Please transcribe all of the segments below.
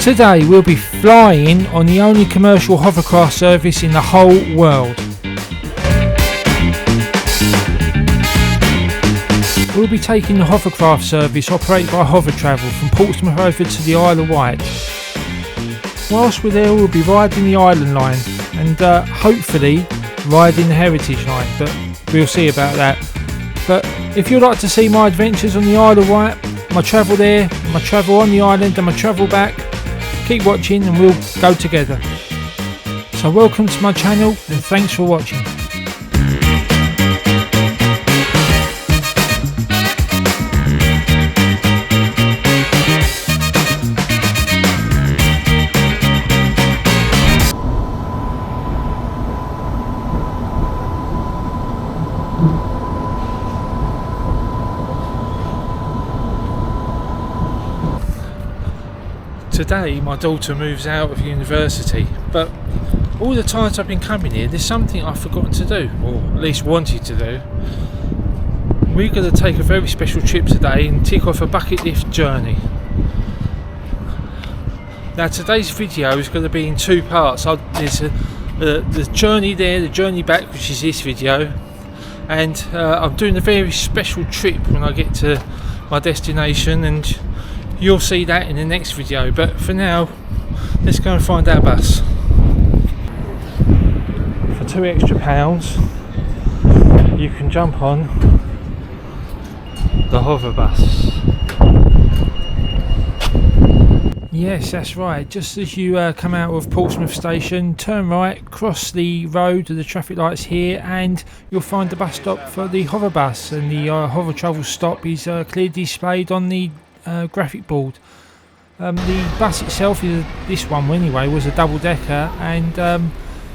Today we'll be flying on the only commercial hovercraft service in the whole world. We'll be taking the hovercraft service operated by Hovertravel from Portsmouth over to the Isle of Wight. Whilst we're there, we'll be riding the Island Line and hopefully riding the Heritage Line, but we'll see about that. But if you'd like to see my adventures on the Isle of Wight, my travel there, my travel on the island and my travel back, keep watching and we'll go together. So welcome to my channel and thanks for watching. Today my daughter moves out of university, but all the times I've been coming here there's something I've forgotten to do, or at least wanted to do. We're going to take a very special trip today and tick off a bucket list journey. Now today's video is going to be in two parts. There's the journey there, the journey back, which is this video, and I'm doing a very special trip when I get to my destination, and you'll see that in the next video. But for now, let's go and find our bus. For £2 extra, you can jump on the hover bus. Yes, that's right. Just as you come out of Portsmouth station, turn right, cross the road to the traffic lights here, and you'll find the bus stop for the hover bus. And the Hovertravel stop is clearly displayed on the graphic board. The bus itself, this one anyway, was a double-decker, and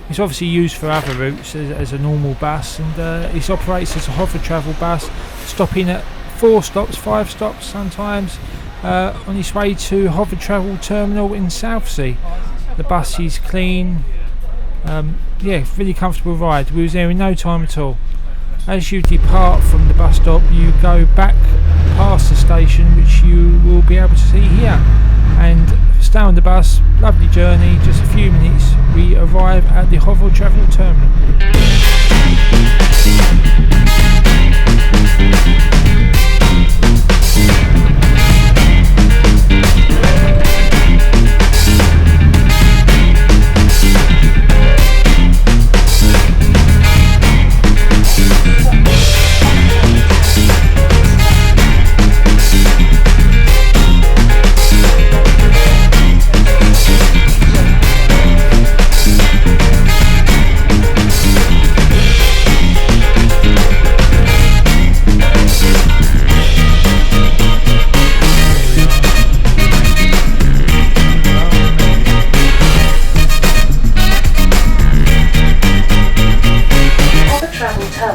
it's obviously used for other routes as a normal bus, and it operates as a Hovertravel bus, stopping at 4 stops, 5 stops sometimes, on its way to Hovertravel terminal in Southsea. The bus is clean, yeah, really comfortable ride. We was there in no time at all. As you depart from the bus stop, you go back past the station, which you will be able to see here, and stay on the bus. Lovely journey. Just a few minutes we arrive at the Hovertravel terminal.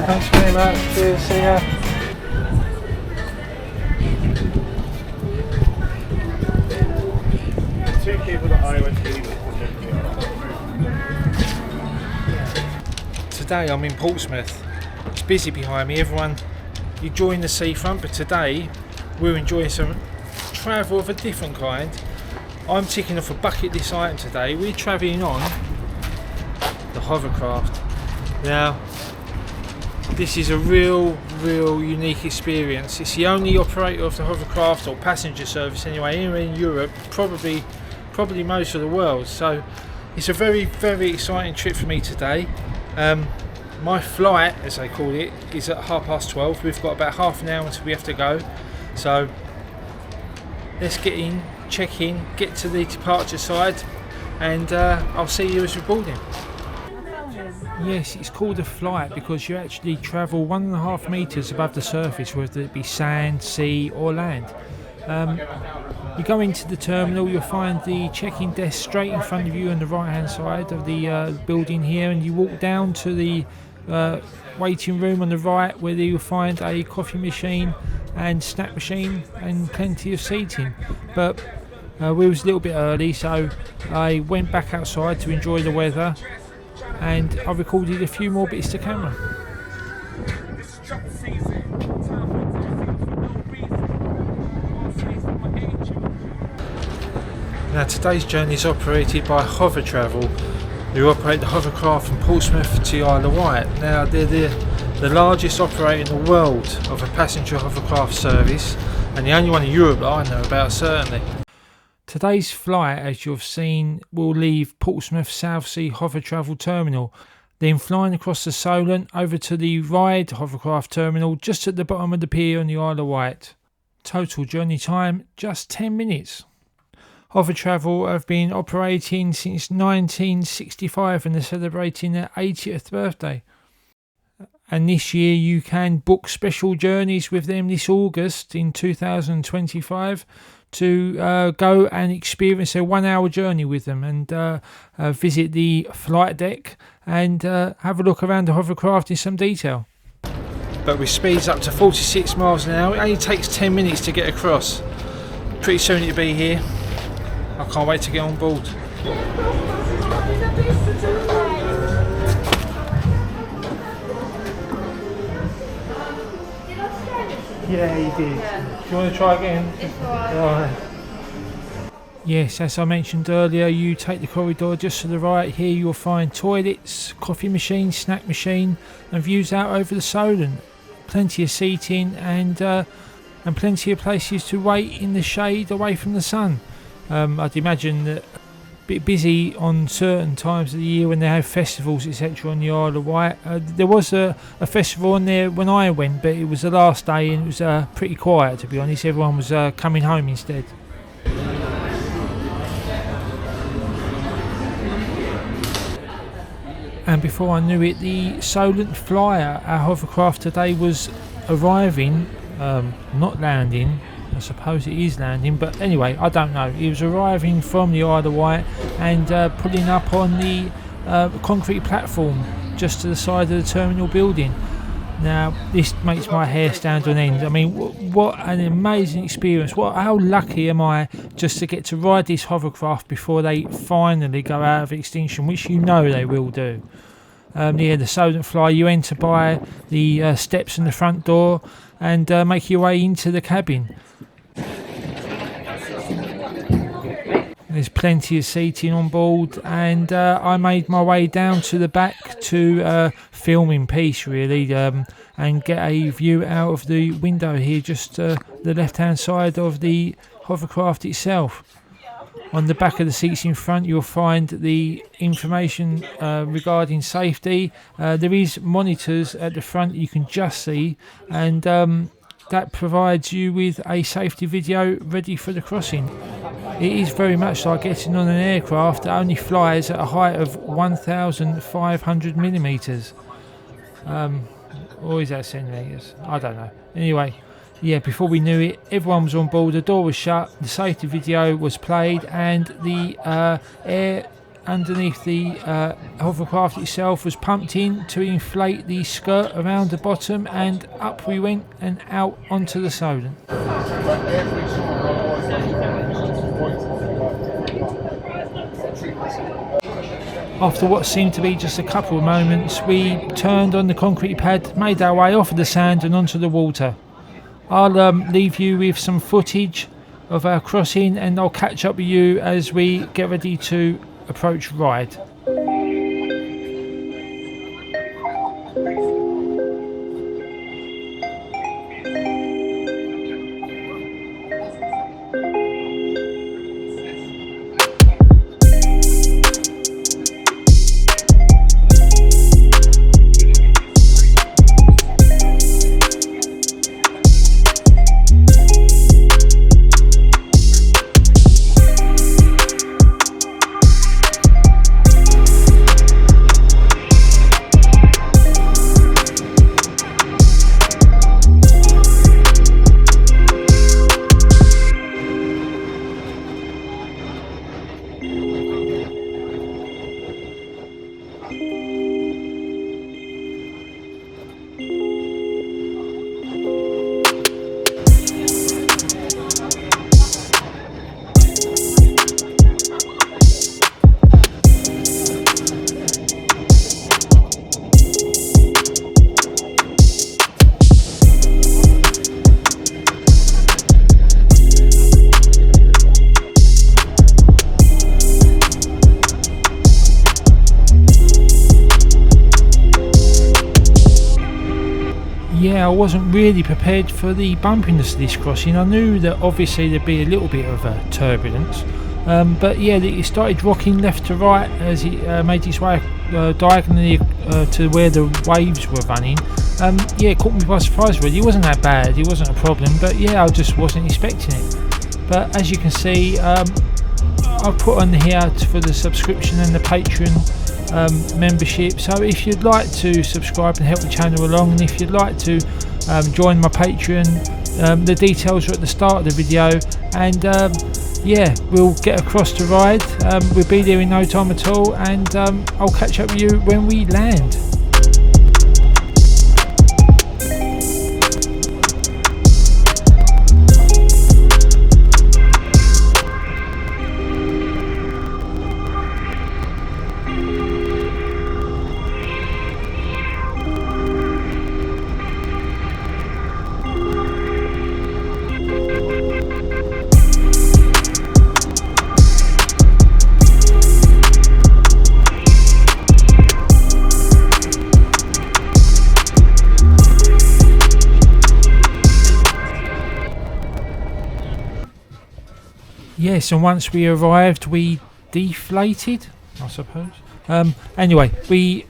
Thanks very much. Cheers. See ya. Two people that I went to. Today I'm in Portsmouth. It's busy behind me. Everyone enjoying the seafront, but today we're enjoying some travel of a different kind. I'm ticking off a bucket list item today. We're travelling on the Hovercraft. Now, this is a real unique experience. It's the only operator of the hovercraft, or passenger service anyway, anywhere in Europe, probably most of the world. So it's a very exciting trip for me today. My flight, as they call it, is at 12:30. We've got about half an hour until we have to go. So let's get in, check in, get to the departure side, and I'll see you as we're boarding. Yes, it's called a flight because you actually travel 1.5 metres above the surface, whether it be sand, sea or land. You go into the terminal, you'll find the check-in desk straight in front of you on the right hand side of the building here, and you walk down to the waiting room on the right, where you'll find a coffee machine and snack machine and plenty of seating. But we was a little bit early, so I went back outside to enjoy the weather, and I recorded a few more bits to camera. Now today's journey is operated by Hovertravel, who operate the hovercraft from Portsmouth to the Isle of Wight. Now they're the largest operator in the world of a passenger hovercraft service, and the only one in Europe that I know about certainly. Today's flight, as you've seen, will leave Portsmouth Southsea Harbour terminal, then flying across the Solent over to the Ryde hovercraft terminal just at the bottom of the pier on the Isle of Wight. Total journey time just 10 minutes. Hovertravel have been operating since 1965 and they're celebrating their 80th birthday. And this year you can book special journeys with them this August in 2025 to go and experience a 1 hour journey with them and visit the flight deck and have a look around the hovercraft in some detail. But with speeds up to 46 miles an hour, it only takes 10 minutes to get across. Pretty soon it'll be here. I can't wait to get on board. Yeah, you did. Do you want to try again? Right. Yes, as I mentioned earlier, you take the corridor just to the right. Here you'll find toilets, coffee machine, snack machine, and views out over the Solent. Plenty of seating and plenty of places to wait in the shade away from the sun. I'd imagine that a bit busy on certain times of the year when they have festivals etc. on the Isle of Wight. There was a festival on there when I went, but it was the last day and it was pretty quiet, to be honest. Everyone was coming home instead. And before I knew it, the Solent Flyer, our hovercraft today, was arriving, not landing. I suppose it is landing, but anyway, I don't know. It was arriving from the Isle of Wight and pulling up on the concrete platform just to the side of the terminal building. Now, this makes my hair stand on end. I mean, what an amazing experience. How lucky am I just to get to ride this hovercraft before they finally go out of extinction, which you know they will do. The Solent Fly, you enter by the steps in the front door and make your way into the cabin. There's plenty of seating on board, and I made my way down to the back to film in peace really, and get a view out of the window here, just the left hand side of the hovercraft itself. On the back of the seats in front you'll find the information regarding safety. There is monitors at the front you can just see, and that provides you with a safety video ready for the crossing. It is very much like getting on an aircraft that only flies at a height of 1,500 millimeters. Or is that centimeters? I don't know. Anyway, yeah, before we knew it, everyone was on board, the door was shut, the safety video was played, and the air underneath the hovercraft itself was pumped in to inflate the skirt around the bottom, and up we went and out onto the Solent. After what seemed to be just a couple of moments, we turned on the concrete pad, made our way off of the sand and onto the water. I'll leave you with some footage of our crossing, and I'll catch up with you as we get ready to approach Ryde. yeah, I wasn't really prepared for the bumpiness of this crossing. I knew that obviously there'd be a little bit of turbulence, but yeah, it started rocking left to right as it made its way diagonally to where the waves were running. Yeah, it caught me by surprise really. It wasn't that bad, it wasn't a problem, but yeah, I just wasn't expecting it. But as you can see, I've put on here for the subscription and the Patreon membership, so if you'd like to subscribe and help the channel along, and if you'd like to join my Patreon, the details are at the start of the video. And yeah, we'll get across to Ryde. We'll be there in no time at all, and I'll catch up with you when we land. Yes, and once we arrived, we deflated, I suppose. Anyway, we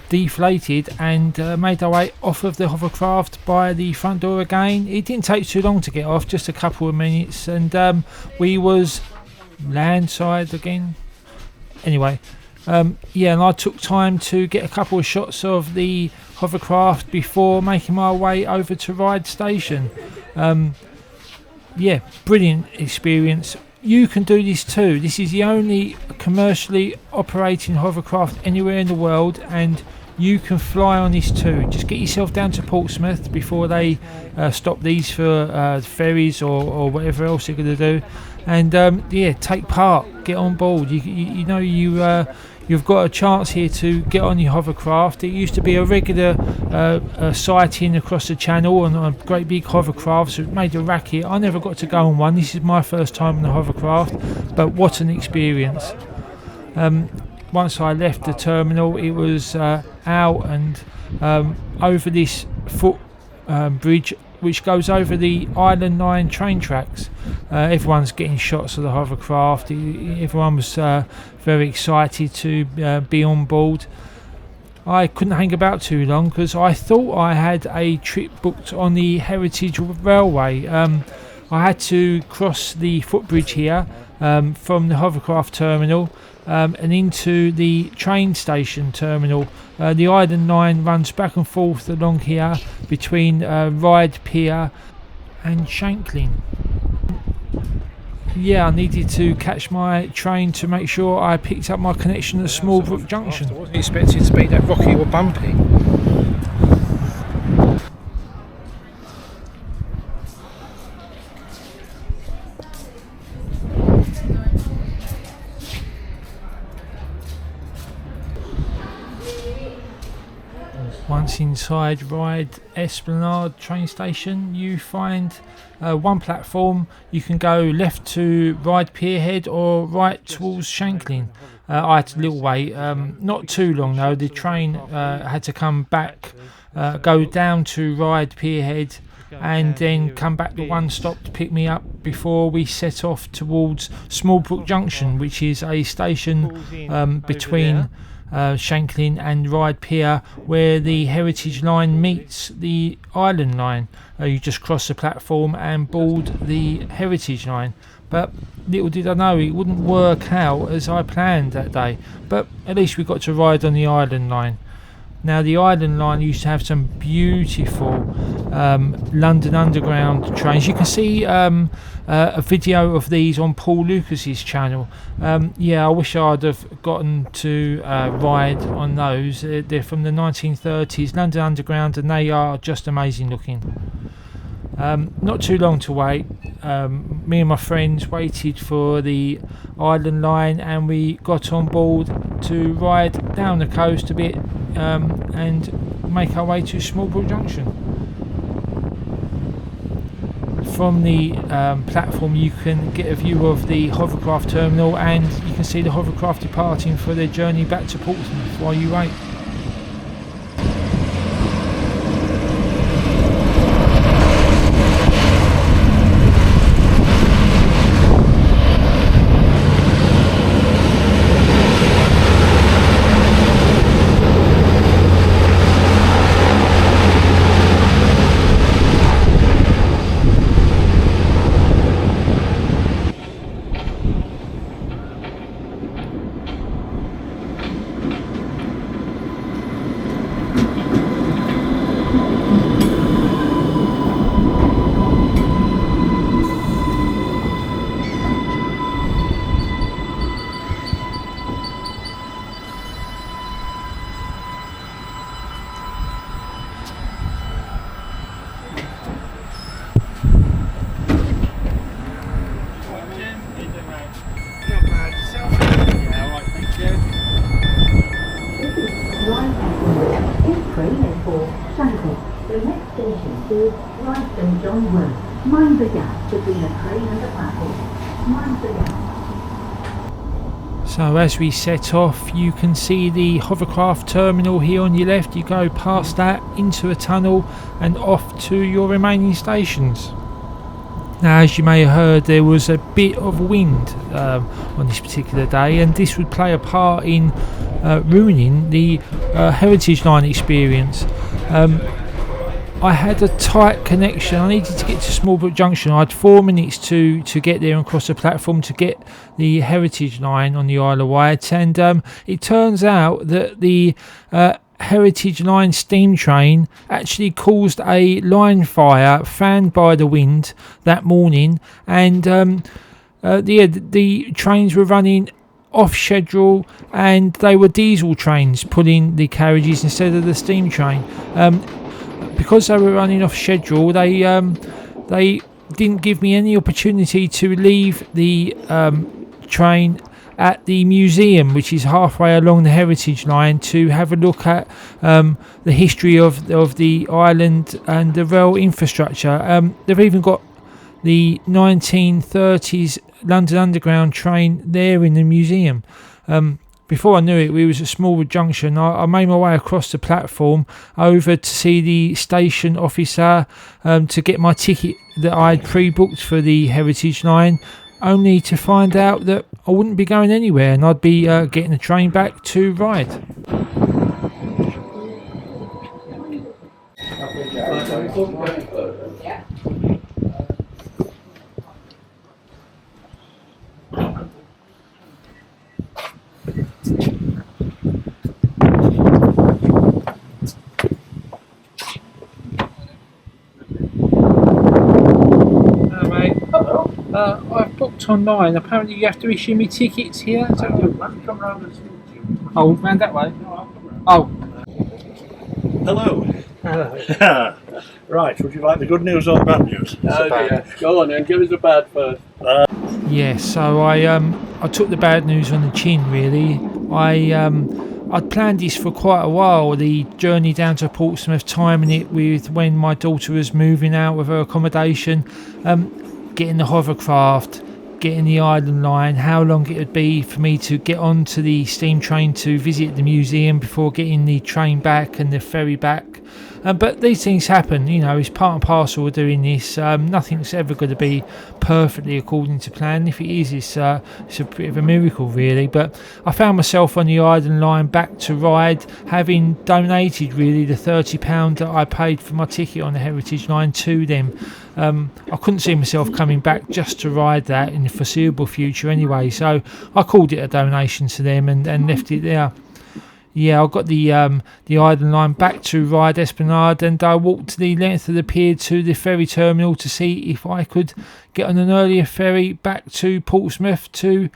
deflated and made our way off of the hovercraft by the front door again. It didn't take too long to get off, just a couple of minutes, and we was landside again. Anyway, yeah, and I took time to get a couple of shots of the hovercraft before making my way over to Ryde station. Yeah, brilliant experience. You can do this too. This is the only commercially operating hovercraft anywhere in the world, and you can fly on this too. Just get yourself down to Portsmouth before they stop these for ferries or whatever else they're going to do, and yeah, take part, get on board. You know you've got a chance here to get on your hovercraft. It used to be a regular sighting across the channel on a great big hovercraft, so it made a racket. I never got to go on one. This is my first time on the hovercraft, but what an experience. Once I left the terminal, it was out and over this foot bridge which goes over the Island Line train tracks. Everyone's getting shots of the hovercraft. Everyone was very excited to be on board. I couldn't hang about too long because I thought I had a trip booked on the Heritage Railway. I had to cross the footbridge here from the hovercraft terminal and into the train station terminal. The Island Line runs back and forth along here between Ryde Pier and Shanklin. Yeah, I needed to catch my train to make sure I picked up my connection at Smallbrook Junction. I wasn't expecting to be that rocky or bumpy. Once inside Ryde Esplanade train station, you find one platform. You can go left to Ryde Pierhead or right towards Shanklin. I had a little wait, not too long though. The train had to come back, go down to Ryde Pierhead and then come back to one stop to pick me up before we set off towards Smallbrook Junction, which is a station between Shanklin and Ryde Pier, where the Heritage Line meets the Island Line. You just cross the platform and board the Heritage Line. But little did I know it wouldn't work out as I planned that day. But at least we got to ride on the Island Line. Now, the Island Line used to have some beautiful London Underground trains. You can see a video of these on Paul Lucas's channel. Yeah, I wish I'd have gotten to ride on those. They're from the 1930s, London Underground, and they are just amazing looking. Not too long to wait. Me and my friends waited for the Island Line, and we got on board to ride down the coast a bit and make our way to Smallbrook Junction. From the platform you can get a view of the hovercraft terminal, and you can see the hovercraft departing for their journey back to Portsmouth while you wait. services, Ryde St John Wood. Mind the gap between a train and a platform. Mind the gap. So as we set off, you can see the Hovercraft terminal here on your left. You go past that into a tunnel and off to your remaining stations. Now, as you may have heard, there was a bit of wind on this particular day, and this would play a part in ruining the Heritage Line experience. I had a tight connection. I needed to get to Smallbrook Junction. I had 4 minutes to get there and cross the platform to get the Heritage Line on the Isle of Wight, and it turns out that the Heritage Line steam train actually caused a line fire fanned by the wind that morning, and the trains were running off schedule, and they were diesel trains pulling the carriages instead of the steam train. Because they were running off schedule, they didn't give me any opportunity to leave the train at the museum, which is halfway along the Heritage Line, to have a look at the history of the island and the rail infrastructure. They've even got the 1930s London Underground train there in the museum. Before I knew it, we was at Smallwood Junction. I made my way across the platform over to see the station officer to get my ticket that I had pre-booked for the Heritage Line, only to find out that I wouldn't be going anywhere and I'd be getting a train back to Ryde. I've booked online. Apparently you have to issue me tickets here. Is that come round and speak to you? Oh, round that way? Oh. Hello. Hello. Right, would you like the good news or the bad news? Go on then, give us the bad first. Yes, so I took the bad news on the chin, really. I'd planned this for quite a while, the journey down to Portsmouth, timing it with when my daughter was moving out of her accommodation, getting the hovercraft, getting the island line, how long it would be for me to get onto the steam train to visit the museum before getting the train back and the ferry back. But these things happen, you know, it's part and parcel of doing this. Nothing's ever going to be perfectly according to plan. If it is, it's a bit of a miracle, really. But I found myself on the island line back to Ryde, having donated really the £30 that I paid for my ticket on the Heritage Line to them. I couldn't see myself coming back just to ride that in the foreseeable future anyway, so I called it a donation to them and left it there. Yeah, I got the island line back to Ryde Esplanade, and I walked the length of the pier to the ferry terminal to see if I could get on an earlier ferry back to Portsmouth to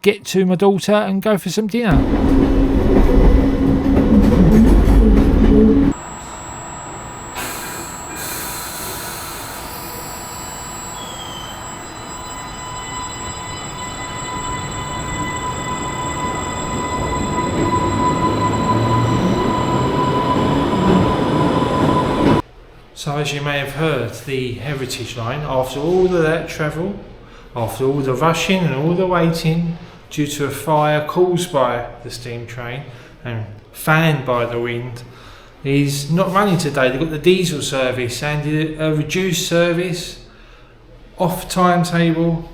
get to my daughter and go for some dinner. So as you may have heard, the Heritage Line, after all of that travel, after all the rushing and all the waiting due to a fire caused by the steam train and fanned by the wind, is not running today. They've got the diesel service and a reduced service, off timetable,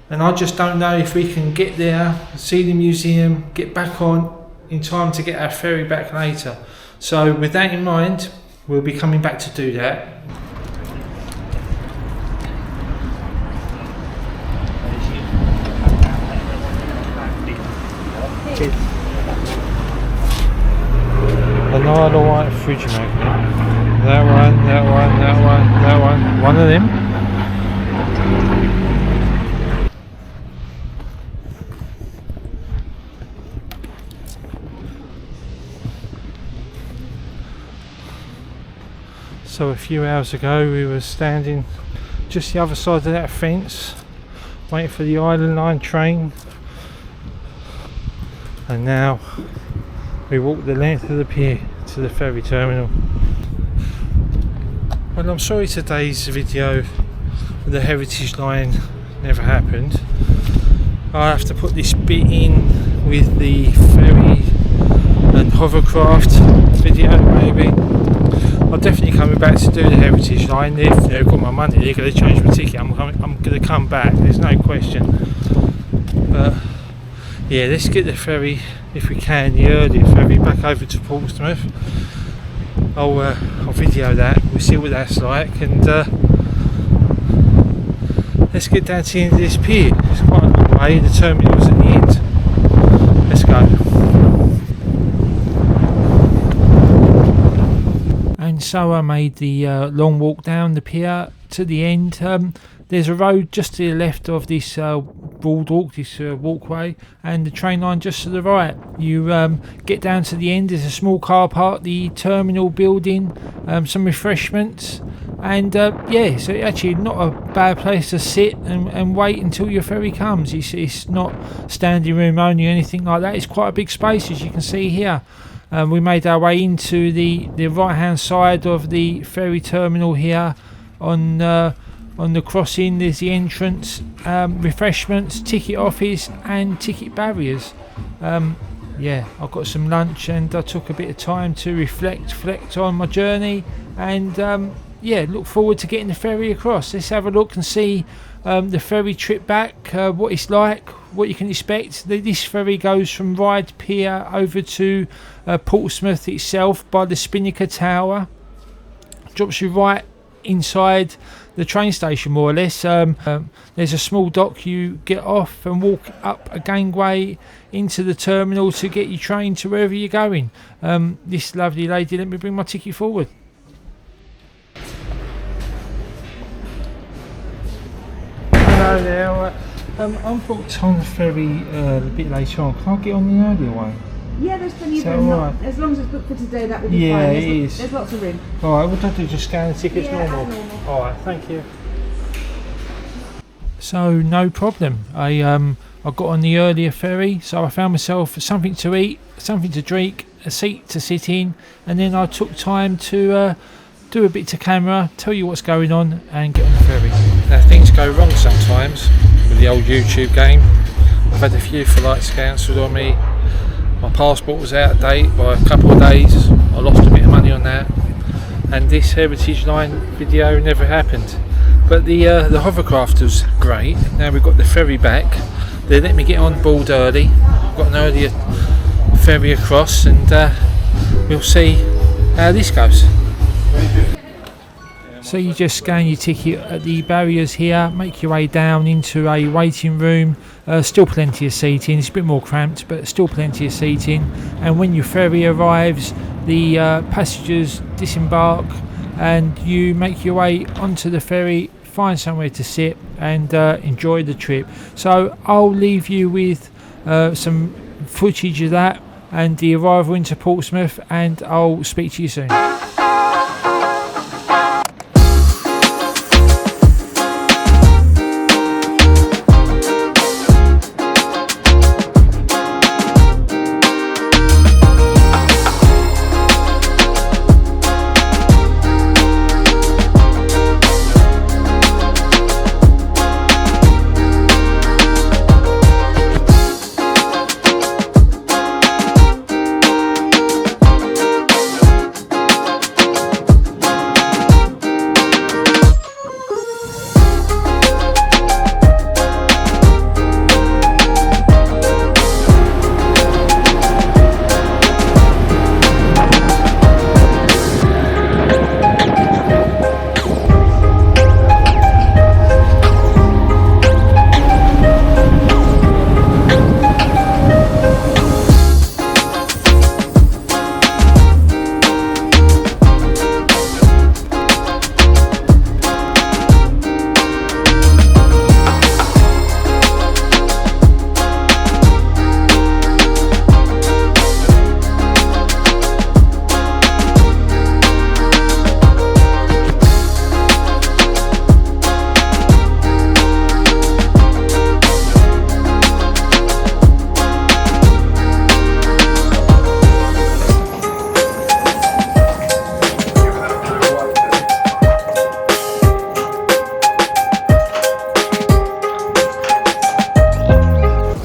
and I just don't know if we can get there, see the museum, get back on in time to get our ferry back later. So with that in mind, we'll be coming back to do that. An Isle of Wight fridge magnet. That one, that one, that one, that one. One of them. So a few hours ago we were standing just the other side of that fence waiting for the Island Line train, and now we walk the length of the pier to the ferry terminal. Well, I'm sorry today's video with the Heritage Line never happened. I have to put this bit in with the ferry and hovercraft video maybe. I'm definitely coming back to do the Heritage Line. If they've got my money, they're going to change my ticket. I'm going to come back, there's no question. But yeah, let's get the ferry, if we can, the earlier ferry back over to Portsmouth. I'll video that, we'll see what that's like, and let's get down to the end of this pier. It's quite a long way, the terminal's at the end. Let's go. And so I made the long walk down the pier to the end. There's a road just to the left of this boardwalk, this walkway, and the train line just to the right. You get down to the end, there's a small car park, the terminal building, some refreshments, and yeah, so actually not a bad place to sit and wait until your ferry comes. It's not standing room only or anything like that. It's quite a big space, as you can see here. We made our way into the right hand side of the ferry terminal here. On the crossing there's the entrance, refreshments, ticket office and ticket barriers. Yeah, I got some lunch and I took a bit of time to reflect on my journey, and yeah, look forward to getting the ferry across. Let's have a look and see the ferry trip back, what it's like, what you can expect. This ferry goes from Ryde Pier over to Portsmouth itself by the Spinnaker Tower, drops you right inside the train station more or less. There's a small dock, you get off and walk up a gangway into the terminal to get your train to wherever you're going. This lovely lady let me bring my ticket forward. Hello there, I'm booked on the ferry a bit later on. Can I get on the earlier one? Yeah, there's plenty of So, room. right. As long as it's booked for today, that will be Yeah, fine. it is. There's lots of room. Alright, what do I do? Just scan the tickets Yeah, normal? as normal. Alright, thank you. So, no problem. I got on the earlier ferry, so I found myself something to eat, something to drink, a seat to sit in, and then I took time to do a bit to camera, tell you what's going on, and get on the ferry. Now, things go wrong sometimes with the old YouTube game. I've had a few flights cancelled on me. My passport was out of date by a couple of days. I lost a bit of money on that, and this Heritage Line video never happened. But the hovercraft was great. Now we've got the ferry back. They let me get on board early. I've got an earlier ferry across, and we'll see how this goes. So you just scan your ticket at the barriers here, make your way down into a waiting room. Still plenty of seating, it's a bit more cramped, but still plenty of seating. And when your ferry arrives, the passengers disembark and you make your way onto the ferry, find somewhere to sit and enjoy the trip. So I'll leave you with some footage of that and the arrival into Portsmouth, and I'll speak to you soon.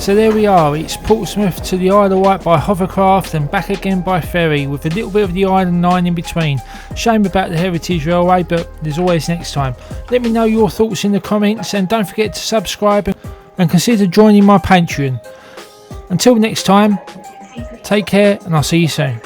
So there we are, it's Portsmouth to the Isle of Wight by hovercraft and back again by ferry with a little bit of the island line in between. Shame about the Heritage Railway, but there's always next time. Let me know your thoughts in the comments and don't forget to subscribe and consider joining my Patreon. Until next time, take care and I'll see you soon.